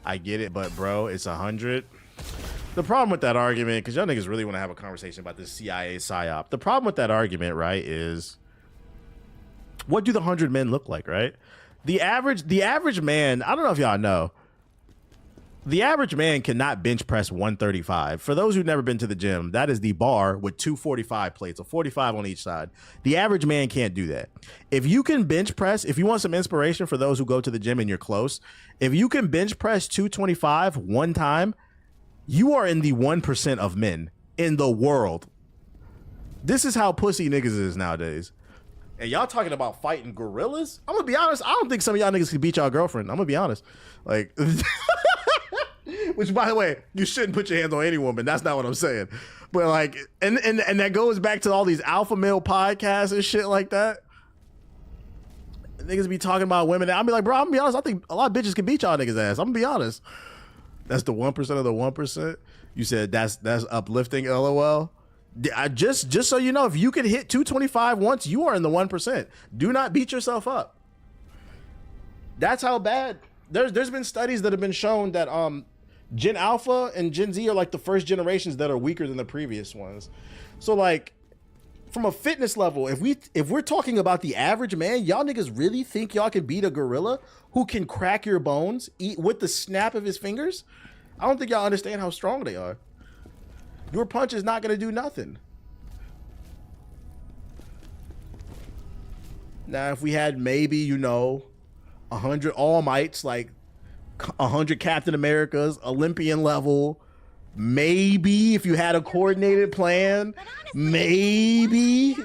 I get it, but bro, it's 100. The problem with that argument, because y'all niggas really want to have a conversation about this CIA psyop. The problem with that argument, right, is what do the 100 men look like, right? The average man, I don't know if y'all know, the average man cannot bench press 135. For those who've never been to the gym, that is the bar with 245 plates, a 45 on each side. The average man can't do that. If you can bench press, if you want some inspiration for those who go to the gym and you're close, if you can bench press 225 one time, you are in the 1% of men in the world. This is how pussy niggas is nowadays. And y'all talking about fighting gorillas? I'm gonna be honest, I don't think some of y'all niggas can beat y'all girlfriend. I'm gonna be honest. Like, which, by the way, you shouldn't put your hands on any woman. That's not what I'm saying. But like, and that goes back to all these alpha male podcasts and shit like that. Niggas be talking about women. I'll be like, bro, I'm gonna be honest. I think a lot of bitches can beat y'all niggas ass. I'm gonna be honest. That's the 1% of the 1%. You said that's uplifting. LOL. I just so you know, if you can hit 225 once, you are in the 1%. Do not beat yourself up. That's how bad. There's been studies that have been shown that Gen Alpha and Gen Z are like the first generations that are weaker than the previous ones. So like, from a fitness level, if we're talking about the average man, y'all niggas really think y'all can beat a gorilla who can crack your bones eat with the snap of his fingers? I don't think y'all understand how strong they are. Your punch is not gonna do nothing. Now, if we had maybe, you know, 100 All Mights, like 100 Captain Americas, Olympian level, maybe if you had a coordinated plan, maybe.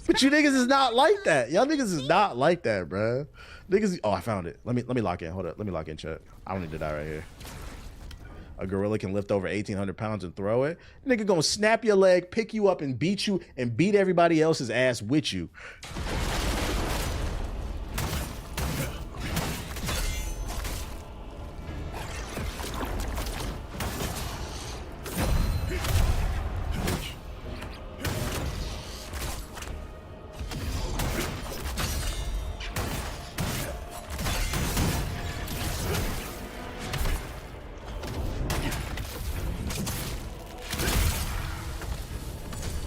But you niggas is not like that. Y'all niggas is not like that, bruh. Niggas, oh, I found it. Let me lock in. Hold up. Let me lock in, chat. I don't need to die right here. A gorilla can lift over 1,800 pounds and throw it. Nigga gonna snap your leg, pick you up, and beat you, and beat everybody else's ass with you.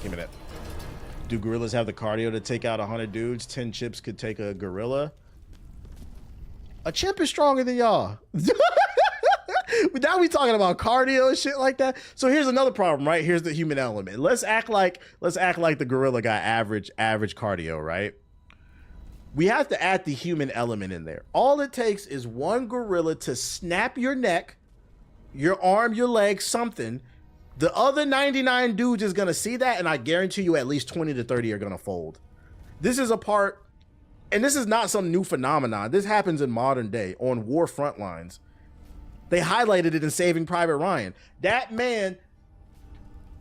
Give me that. Do gorillas have the cardio to take out 100 dudes? 10 chips could take a gorilla. A chimp is stronger than y'all. But now we talking about cardio and shit like that. So here's another problem, right? Here's the human element. Let's act like the gorilla got average cardio, right? We have to add the human element in there. All it takes is one gorilla to snap your neck, your arm, your leg, something. The other 99 dudes is gonna see that, and I guarantee you at least 20 to 30 are gonna fold. This is a part, and this is not some new phenomenon. This happens in modern day on war front lines. They highlighted it in Saving Private Ryan. That man,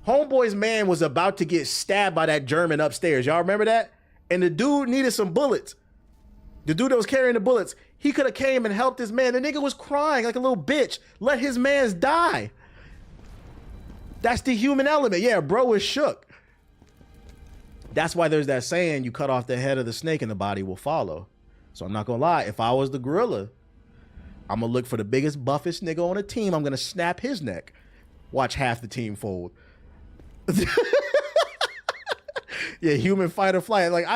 homeboy's man, was about to get stabbed by that German upstairs. Y'all remember that? And the dude needed some bullets. The dude that was carrying the bullets, he could have came and helped his man. The nigga was crying like a little bitch. Let his mans die. That's the human element. Yeah, bro was shook. That's why there's that saying, you cut off the head of the snake and the body will follow. So I'm not gonna lie, if I was the gorilla, I'm gonna look for the biggest, buffest nigga on the team. I'm gonna snap his neck. Watch half the team fold. Yeah, human fight or flight. Like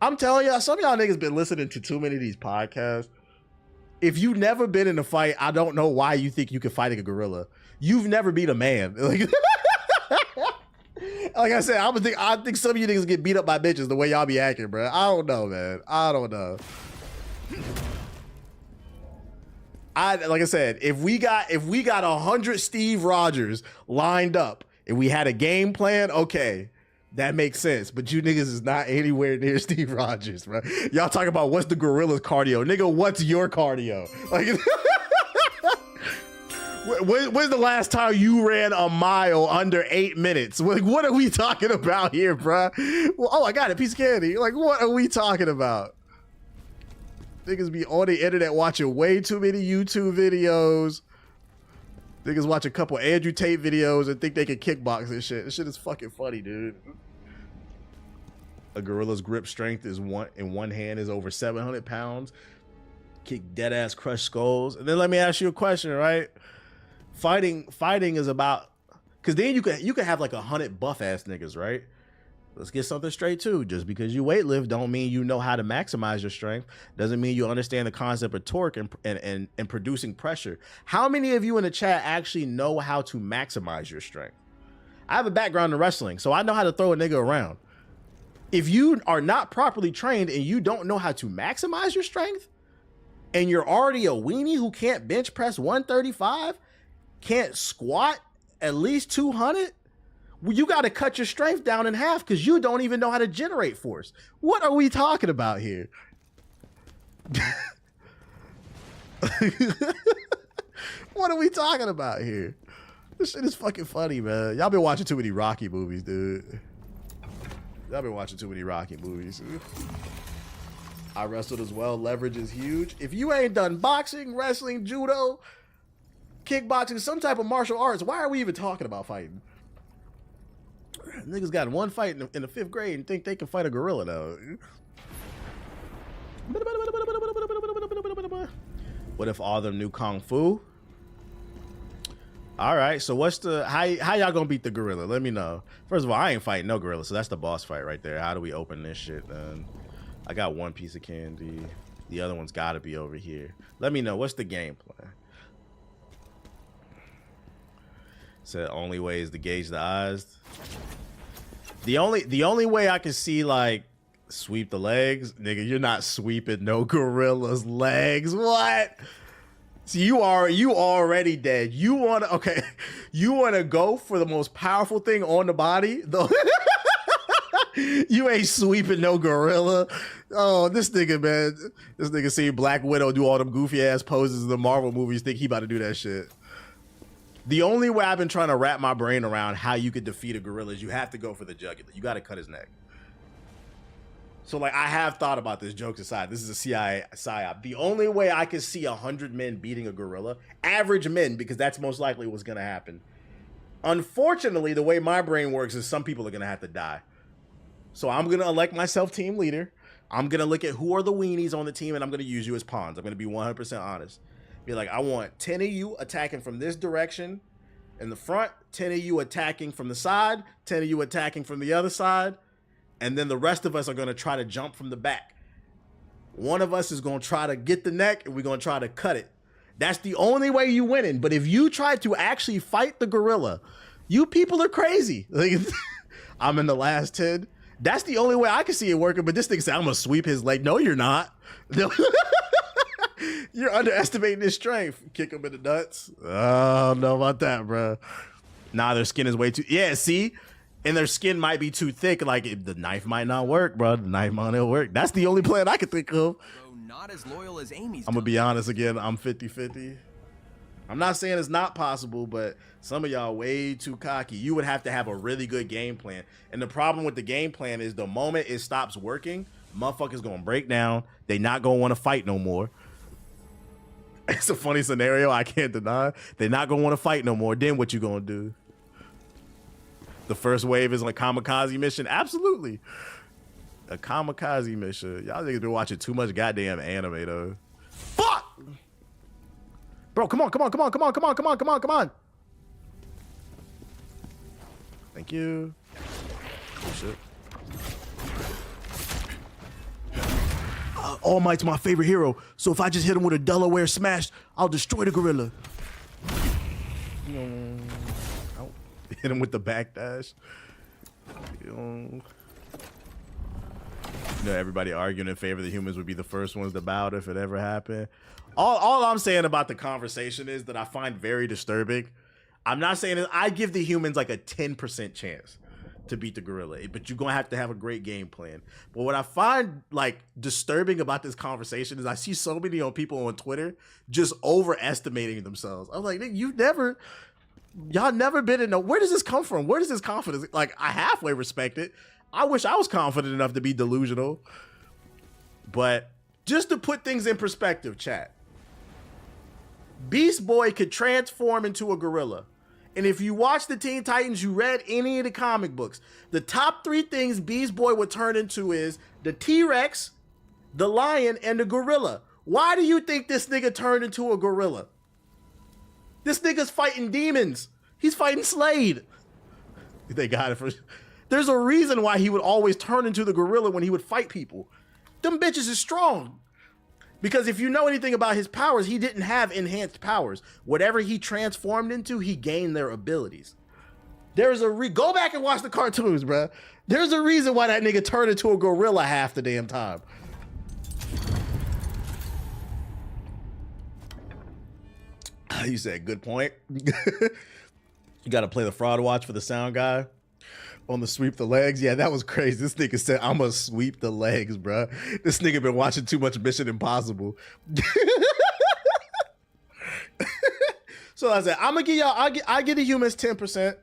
I'm telling y'all, some of y'all niggas been listening to too many of these podcasts. If you've never been in a fight, I don't know why you think you can fight a gorilla. You've never beat a man. Like I said, I think some of you niggas get beat up by bitches the way y'all be acting, bro. I don't know, man. I don't know. Like I said, if we got 100 Steve Rogers lined up and we had a game plan, okay, that makes sense. But you niggas is not anywhere near Steve Rogers, bro. Y'all talking about what's the gorilla's cardio, nigga? What's your cardio? Like, when's the last time you ran a mile under 8 minutes? Like, what are we talking about here, bro? Well, oh, I got it, piece of candy. Like, what are we talking about? Niggas be on the internet watching way too many YouTube videos. Niggas watch a couple Andrew Tate videos and think they can kickbox and shit. This shit is fucking funny, dude. A gorilla's grip strength is in one hand is over 700 pounds. Kick dead ass, crush skulls. And then let me ask you a question, right? Fighting is about, because then you could have like 100 buff ass niggas, right? Let's get something straight too. Just because you weightlift don't mean you know how to maximize your strength. Doesn't mean you understand the concept of torque and producing pressure. How many of you in the chat actually know how to maximize your strength? I have a background in wrestling, so I know how to throw a nigga around. If you are not properly trained and you don't know how to maximize your strength, and you're already a weenie who can't bench press 135, can't squat at least 200, well, you got to cut your strength down in half because you don't even know how to generate force. What are we talking about here? What are we talking about here? This shit is fucking funny, man. Y'all been watching too many Rocky movies, dude. Y'all been watching too many Rocky movies. I wrestled as well. Leverage is huge. If you ain't done boxing, wrestling, judo, kickboxing, some type of martial arts, why are we even talking about fighting? Niggas got one fight in the 5th grade and think they can fight a gorilla now. What if all them knew Kung Fu? All right, so what's the, how y'all gonna beat the gorilla? Let me know. First of all, I ain't fighting no gorilla, so that's the boss fight right there. How do we open this shit then? I got one piece of candy. The other one's gotta be over here. Let me know, what's the game plan? So the only way is to gauge the eyes. The only way I can see, like, sweep the legs, nigga, you're not sweeping no gorilla's legs. What? So you already dead. You wanna go for the most powerful thing on the body? You ain't sweeping no gorilla. Oh, this nigga, man. This nigga see Black Widow do all them goofy ass poses in the Marvel movies, think he about to do that shit. The only way I've been trying to wrap my brain around how you could defeat a gorilla is you have to go for the jugular. You got to cut his neck. So, like, I have thought about this, jokes aside. This is a CIA psyop. The only way I can see 100 men beating a gorilla, average men, because that's most likely what's going to happen. Unfortunately, the way my brain works is some people are going to have to die. So I'm going to elect myself team leader. I'm going to look at who are the weenies on the team, and I'm going to use you as pawns. I'm going to be 100% honest. Be like, I want 10 of you attacking from this direction in the front, 10 of you attacking from the side, 10 of you attacking from the other side, and then the rest of us are going to try to jump from the back. One of us is going to try to get the neck, and we're going to try to cut it. That's the only way you winning. But if you try to actually fight the gorilla, you people are crazy. Like, I'm in the last 10. That's the only way I can see it working. But this thing said, I'm going to sweep his leg. No, you're not. You're underestimating his strength. Kick him in the nuts. I don't know about that, bro. Nah, their skin is way too... Yeah, see? And their skin might be too thick. Like, the knife might not work, bro. The knife might not work. That's the only plan I can think of. Not as loyal as Amy's. I'm going to be honest again. I'm 50-50. I'm not saying it's not possible, but some of y'all way too cocky. You would have to have a really good game plan. And the problem with the game plan is the moment it stops working, motherfuckers going to break down. They not going to want to fight no more. It's a funny scenario, I can't deny. They're not gonna want to fight no more. Then what you gonna do? The first wave is like kamikaze mission? Absolutely. A kamikaze mission. Y'all niggas been watching too much goddamn anime though. Fuck! Bro, come on. Thank you. Oh shit. All Might's my favorite hero, so if I just hit him with a Delaware smash, I'll destroy the gorilla. I'll hit him with the backdash. You know, everybody arguing in favor of the humans would be the first ones to bow if it ever happened. All I'm saying about the conversation is that I find very disturbing. I'm not saying that I give the humans like a 10% chance to beat the gorilla, but you're gonna have to have a great game plan. But what I find like disturbing about this conversation is I see so many people on Twitter just overestimating themselves. I'm like, y'all never been in where does this come from? Where does this confidence? Like, I halfway respect it. I wish I was confident enough to be delusional. But just to put things in perspective, chat, Beast Boy could transform into a gorilla. And if you watch the Teen Titans, you read any of the comic books, the top 3 things Beast Boy would turn into is the T-Rex, the lion, and the gorilla. Why do you think this nigga turned into a gorilla? This nigga's fighting demons. He's fighting Slade. They got it for... There's a reason why he would always turn into the gorilla when he would fight people. Them bitches is strong. Because if you know anything about his powers, he didn't have enhanced powers. Whatever he transformed into, he gained their abilities. There's a go back and watch the cartoons, bruh. There's a reason why that nigga turned into a gorilla half the damn time. You said good point. You got to play the fraud watch for the sound guy on the sweep the legs. Yeah, that was crazy. This nigga said, I'm gonna sweep the legs, bruh. This nigga been watching too much Mission Impossible. So I said, I'm gonna give y'all, I give the humans 10%.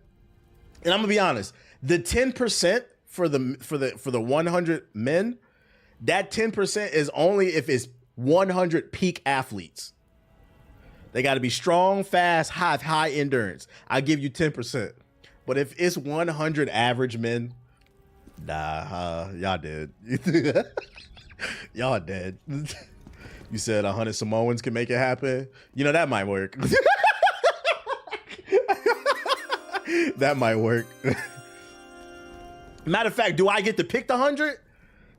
And I'm gonna be honest, the 10% for the 100 men, that 10% is only if it's 100 peak athletes. They got to be strong, fast, high endurance. I give you 10%. But if it's 100 average men, nah, y'all dead. Y'all dead. You said 100 Samoans can make it happen. You know, that might work. That might work. Matter of fact, do I get to pick the 100?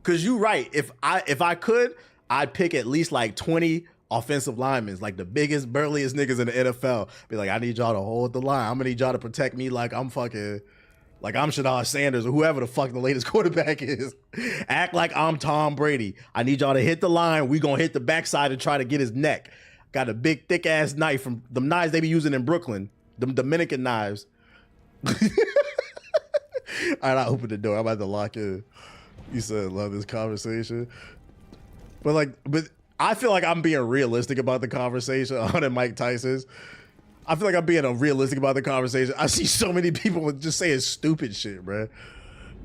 Because you right. If I could, I'd pick at least like 20 offensive linemen, like the biggest, burliest niggas in the NFL. Be like, I need y'all to hold the line. I'm gonna need y'all to protect me like I'm fucking, like I'm Shadar Sanders or whoever the fuck the latest quarterback is. Act like I'm Tom Brady. I need y'all to hit the line. We gonna hit the backside and try to get his neck. Got a big, thick ass knife from them knives they be using in Brooklyn. Them Dominican knives. All right, I opened the door. I'm about to lock in. You said, love this conversation. But I feel like I'm being realistic about the conversation on Mike Tyson's. I feel like I'm being realistic about the conversation. I see so many people just saying stupid shit, bro.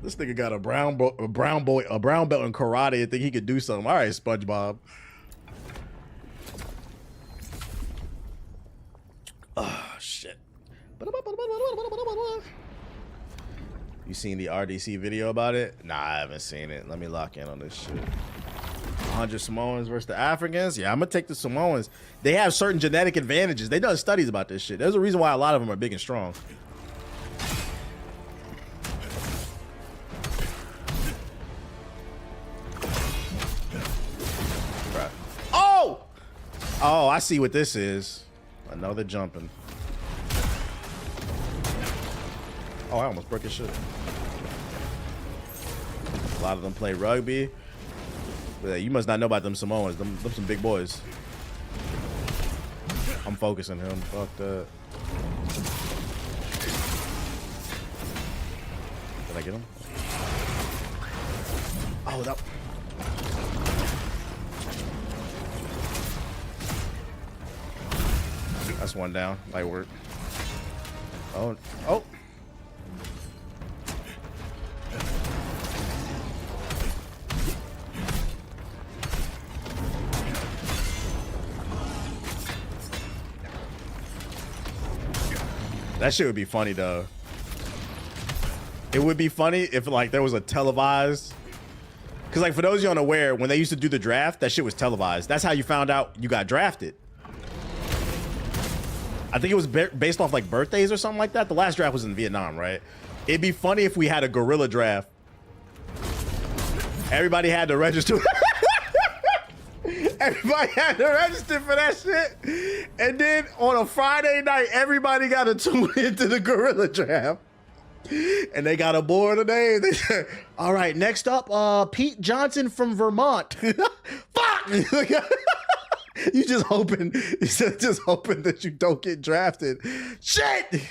This nigga got a brown belt in karate and think he could do something. All right, SpongeBob. Oh, shit. You seen the RDC video about it? Nah, I haven't seen it. Let me lock in on this shit. 100 Samoans versus the Africans? Yeah, I'm gonna take the Samoans. They have certain genetic advantages. They done studies about this shit. There's a reason why a lot of them are big and strong. Right. Oh! Oh, I see what this is. Another jumping. Oh, I almost broke his shit. A lot of them play rugby. But you must not know about them Samoans. Them some big boys. I'm focusing him. Fuck that. Did I get him? Oh, that. That's one down. Light work. Oh. Oh. That shit would be funny though. It would be funny if like there was a televised, because like for those of you unaware, when they used to do the draft, that shit was televised. That's how you found out you got drafted. I think it was based off like birthdays or something like that. The last draft was in Vietnam, right? It'd be funny if we had a gorilla draft. Everybody had to register. Everybody had to register for that shit. And then on a Friday night, everybody got to tune into the gorilla draft. And they got a board of names. They said, all right, next up, Pete Johnson from Vermont. Fuck! You just hoping that you don't get drafted. Shit!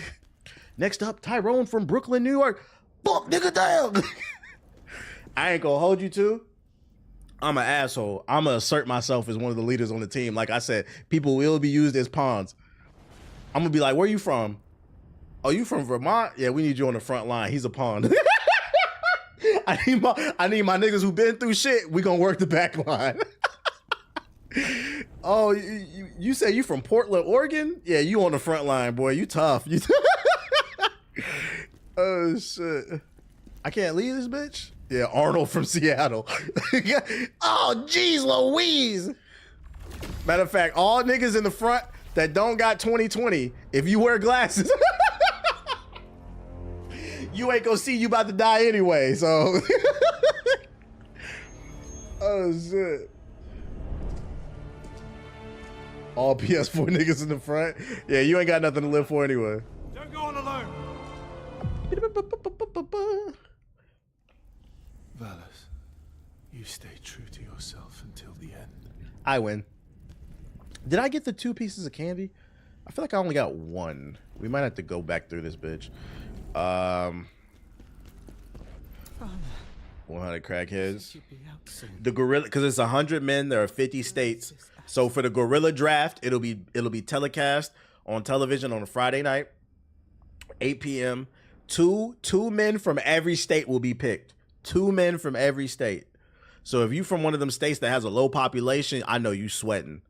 Next up, Tyrone from Brooklyn, New York. Fuck, nigga, damn! I ain't gonna hold you to. I'm an asshole. I'm gonna assert myself as one of the leaders on the team. Like I said, people will be used as pawns. I'm gonna be like, where you from? Oh, you from Vermont? Yeah, we need you on the front line. He's a pawn. I need my niggas who been through shit. We gonna work the back line. Oh, you say you from Portland, Oregon? Yeah, you on the front line, boy. You tough. Oh shit. I can't leave this bitch? Yeah, Arnold from Seattle. Oh, jeez Louise. Matter of fact, all niggas in the front that don't got 20/20, if you wear glasses, you ain't gonna see you about to die anyway, so. Oh, shit. All PS4 niggas in the front. Yeah, you ain't got nothing to live for anyway. Don't go on alone. Valis, you stay true to yourself until the end. I win. Did I get the 2 pieces of candy? I feel like I only got 1. We might have to go back through this bitch. 100 crackheads. The gorilla, because it's 100 men. There are 50 states. So for the gorilla draft, it'll be telecast on television on a Friday night, 8 p.m. Two men from every state will be picked. 2 men from every state. So if you from one of them states that has a low population, I know you sweating.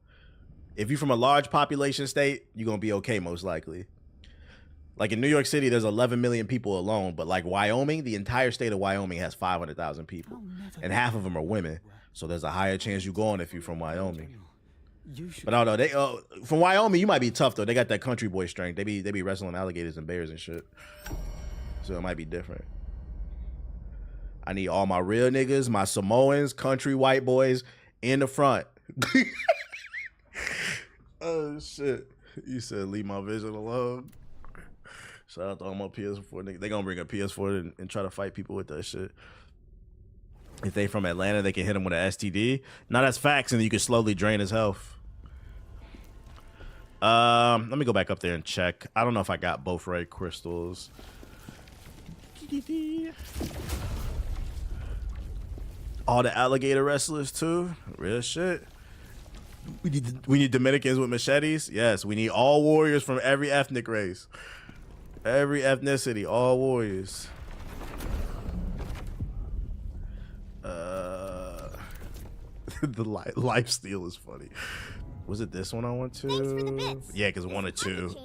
If you from a large population state, you're gonna be okay most likely. Like in New York City, there's 11 million people alone, but like Wyoming, the entire state of Wyoming has 500,000 people, and half of them are women. So there's a higher chance you going if you're from Wyoming. But I don't know. From Wyoming, you might be tough though. They got that country boy strength. They be wrestling alligators and bears and shit. So it might be different. I need all my real niggas, my Samoans, country white boys in the front. Oh shit! You said leave my vision alone. Shout out to all my PS4 niggas. They gonna bring a PS4 and try to fight people with that shit. If they from Atlanta, they can hit him with an STD. Now that's facts, and you can slowly drain his health. Let me go back up there and check. I don't know if I got both red crystals. All the alligator wrestlers too. Real shit. We need Dominicans with machetes. Yes, we need all warriors from every ethnic race. Every ethnicity, all warriors. The life steal is funny. Was it this one I went to? Thanks for the bits. Yeah, because 1 or 2. to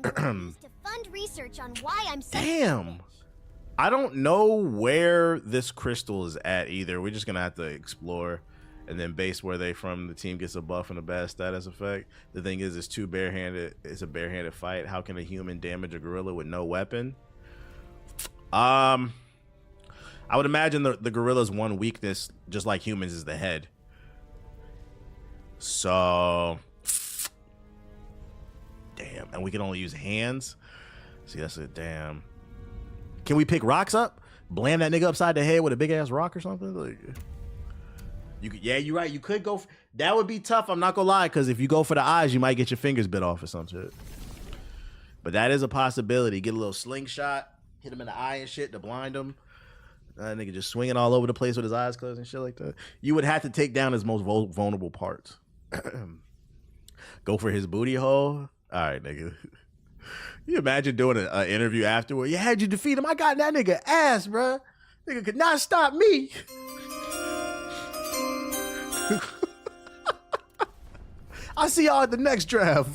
fund research on why I'm such Damn. I don't know where this crystal is at either. We're just gonna have to explore, and then base where they from. The team gets a buff and a bad status effect. The thing is, it's a barehanded fight. How can a human damage a gorilla with no weapon? I would imagine the gorilla's one weakness, just like humans, is the head. So, damn, and we can only use hands. See, that's it. Damn. Can we pick rocks up? Blam that nigga upside the head with a big ass rock or something? Like, you could, yeah, you're right. You could go. That would be tough. I'm not gonna lie, because if you go for the eyes, you might get your fingers bit off or some shit. But that is a possibility. Get a little slingshot, hit him in the eye and shit to blind him. That nigga just swinging all over the place with his eyes closed and shit like that. You would have to take down his most vulnerable parts. Go for his booty hole. All right, nigga. You imagine doing an interview afterward? Yeah, how'd you defeat him? I got that nigga ass, bruh. Nigga could not stop me. I'll see y'all at the next draft.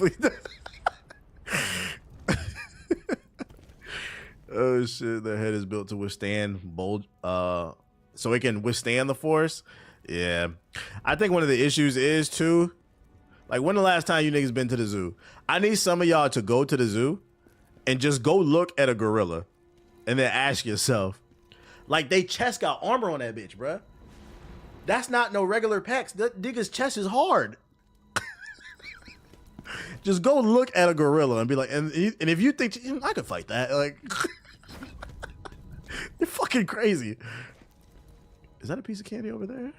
Oh shit, their head is built to withstand bold, so it can withstand the force. Yeah, I think one of the issues is too, like, when the last time you niggas been to the zoo? I need some of y'all to go to the zoo and just go look at a gorilla and then ask yourself, like, they chest got armor on that bitch, bruh. That's not no regular pecs. That nigga's chest is hard. Just go look at a gorilla and be like, and if you think I could fight that, like, you're fucking crazy. Is that a piece of candy over there?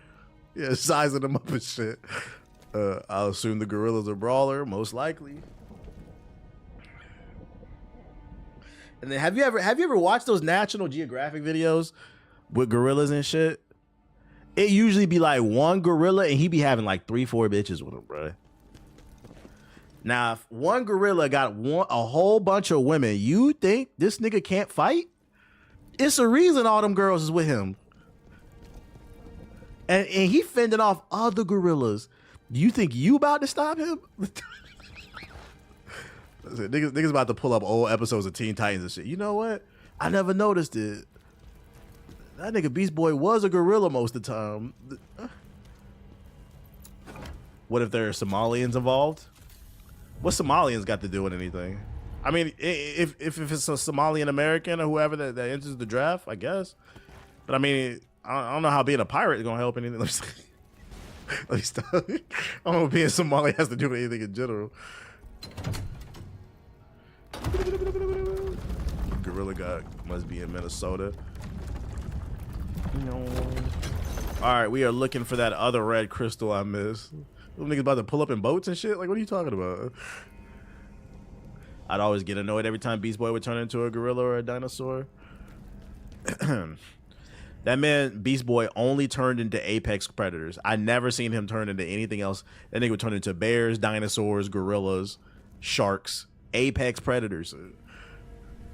Yeah, sizing them up and shit. I'll assume the gorilla's a brawler, most likely. And then have you ever watched those National Geographic videos with gorillas and shit? It usually be like one gorilla and he be having like 3-4 bitches with him, bro. Now, if one gorilla got a whole bunch of women, you think this nigga can't fight? It's a reason all them girls is with him. And he fending off other gorillas. You think you about to stop him? Niggas about to pull up old episodes of Teen Titans and shit. You know what? I never noticed it. That nigga Beast Boy was a gorilla most of the time. What if there are Somalians involved? What Somalians got to do with anything? I mean, if it's a Somalian American or whoever that enters the draft, I guess. But I mean, I don't know how being a pirate is gonna help anything. Let me stop. I don't know what being Somali has to do with anything in general. Gorilla God must be in Minnesota. No. All right, we are looking for that other red crystal I missed. Them niggas about to pull up in boats and shit. Like, what are you talking about? I'd always get annoyed every time Beast Boy would turn into a gorilla or a dinosaur. That man, Beast Boy, only turned into apex predators. I never seen him turn into anything else. That nigga would turn into bears, dinosaurs, gorillas, sharks, apex predators.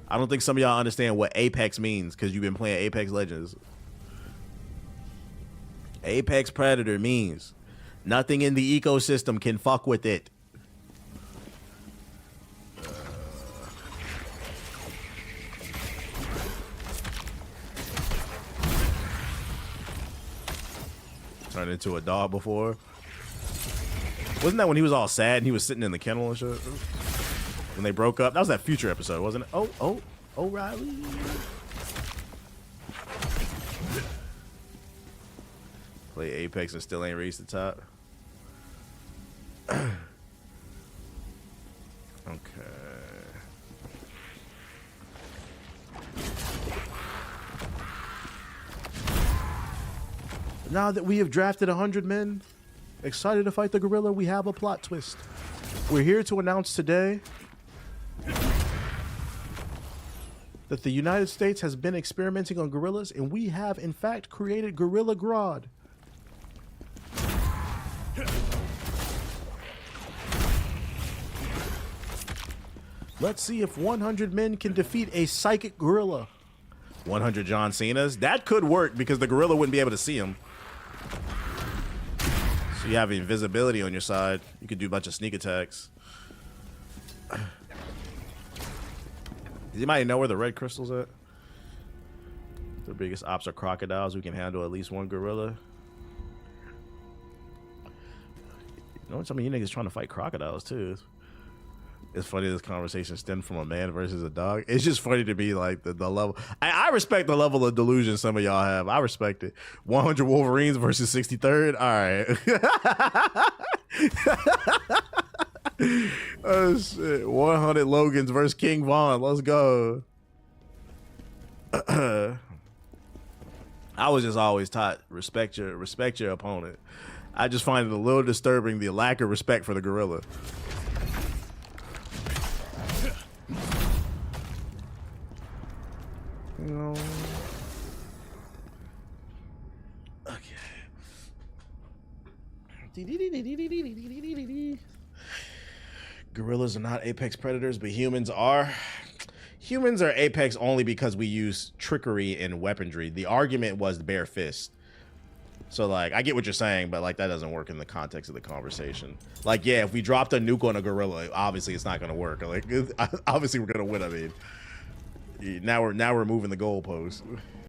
I don't think some of y'all understand what apex means because you've been playing Apex Legends. Apex predator means nothing in the ecosystem can fuck with it. Turned into a dog before. Wasn't that when he was all sad and he was sitting in the kennel and shit? When they broke up? That was that Future episode, wasn't it? Oh, O'Reilly. Play Apex and still ain't reached the top. Okay. Now that we have drafted 100 men, excited to fight the gorilla, we have a plot twist. We're here to announce today that the United States has been experimenting on gorillas, and we have, in fact, created Gorilla Grodd. Let's see if 100 men can defeat a psychic gorilla. 100 John Cena's? That could work because the gorilla wouldn't be able to see him. So you have invisibility on your side. You could do a bunch of sneak attacks. Does anybody know where the red crystal's at? The biggest ops are crocodiles. We can handle at least one gorilla. You know, some of you niggas trying to fight crocodiles too. It's funny this conversation stemmed from a man versus a dog. It's just funny to me, like the level. I respect the level of delusion some of y'all have. I respect it. 100 Wolverines versus 63rd. All right. Oh shit. 100 Logans versus King Von. Let's go. I was just always taught respect your opponent. I just find it a little disturbing the lack of respect for the gorilla. No. Okay. Gorillas are not apex predators, but humans are. Humans are apex only because we use trickery and weaponry. The argument was the bare fist. So, like, I get what you're saying, but, like, that doesn't work in the context of the conversation. Like, yeah, if we dropped a nuke on a gorilla, obviously it's not going to work. Like, obviously we're going to win, I mean. Now we're moving the goalposts.